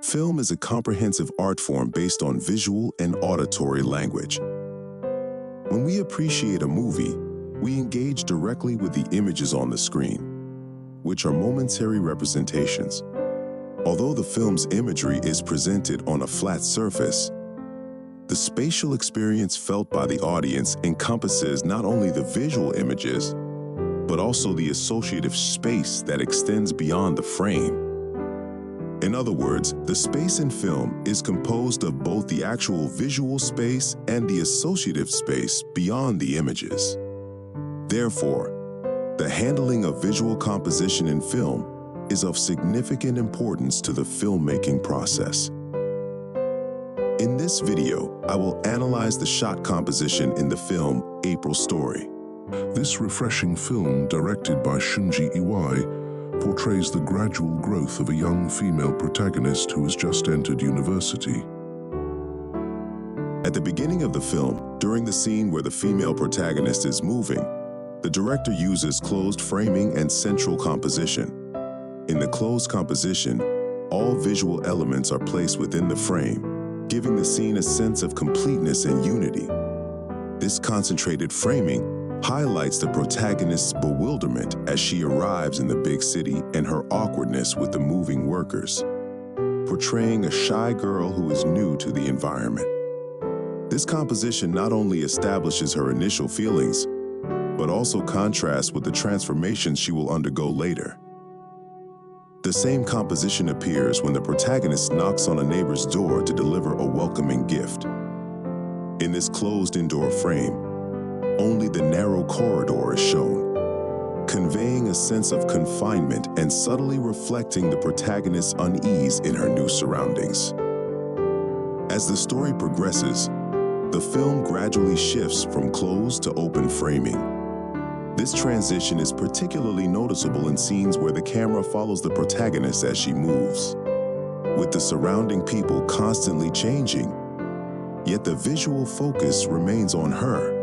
Film is a comprehensive art form based on visual and auditory language. When we appreciate a movie, we engage directly with the images on the screen, which are momentary representations. Although the film's imagery is presented on a flat surface, the spatial experience felt by the audience encompasses not only the visual images, but also the associative space that extends beyond the frame. In other words, the space in film is composed of both the actual visual space and the associative space beyond the images. Therefore, the handling of visual composition in film is of significant importance to the filmmaking process. In this video, I will analyze the shot composition in the film April Story. This refreshing film, directed by Shunji Iwai, portrays the gradual growth of a young female protagonist who has just entered university. At the beginning of the film, during the scene where the female protagonist is moving, the director uses closed framing and central composition. In the closed composition, all visual elements are placed within the frame, giving the scene a sense of completeness and unity. This concentrated framing highlights the protagonist's bewilderment as she arrives in the big city and her awkwardness with the moving workers, portraying a shy girl who is new to the environment. This composition not only establishes her initial feelings, but also contrasts with the transformations she will undergo later. The same composition appears when the protagonist knocks on a neighbor's door to deliver a welcoming gift. In this closed indoor frame, only the narrow corridor is shown, conveying a sense of confinement and subtly reflecting the protagonist's unease in her new surroundings. As the story progresses, the film gradually shifts from closed to open framing. This transition is particularly noticeable in scenes where the camera follows the protagonist as she moves, with the surrounding people constantly changing, yet the visual focus remains on her.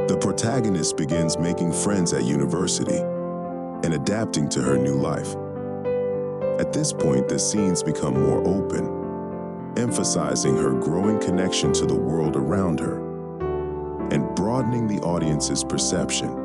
The protagonist begins making friends at university and adapting to her new life. At this point, the scenes become more open, emphasizing her growing connection to the world around her and broadening the audience's perception.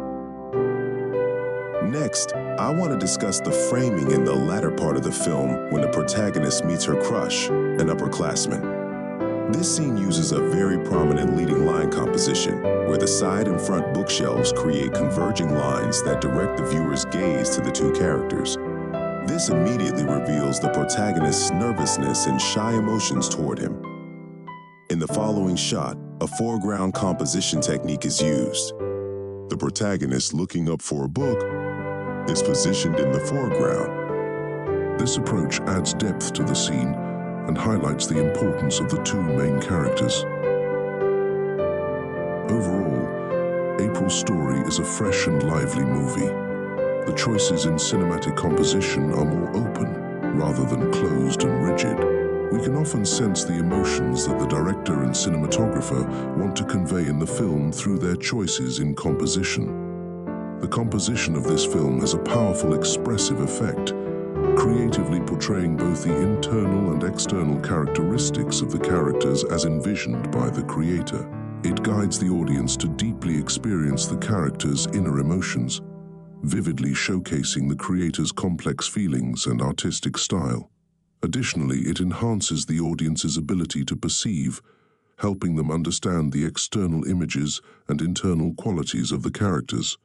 Next, I want to discuss the framing in the latter part of the film when the protagonist meets her crush, an upperclassman. This scene uses a very prominent leading line composition, where the side and front bookshelves create converging lines that direct the viewer's gaze to the two characters. This immediately reveals the protagonist's nervousness and shy emotions toward him. In the following shot, a foreground composition technique is used. The protagonist, looking up for a book, is positioned in the foreground. This approach adds depth to the scene and highlights the importance of the two main characters. Overall, April Story is a fresh and lively movie. The choices in cinematic composition are more open, rather than closed and rigid. We can often sense the emotions that the director and cinematographer want to convey in the film through their choices in composition. The composition of this film has a powerful expressive effect, creatively portraying both the internal and external characteristics of the characters as envisioned by the creator. It guides the audience to deeply experience the characters' inner emotions, vividly showcasing the creator's complex feelings and artistic style. Additionally, it enhances the audience's ability to perceive, helping them understand the external images and internal qualities of the characters.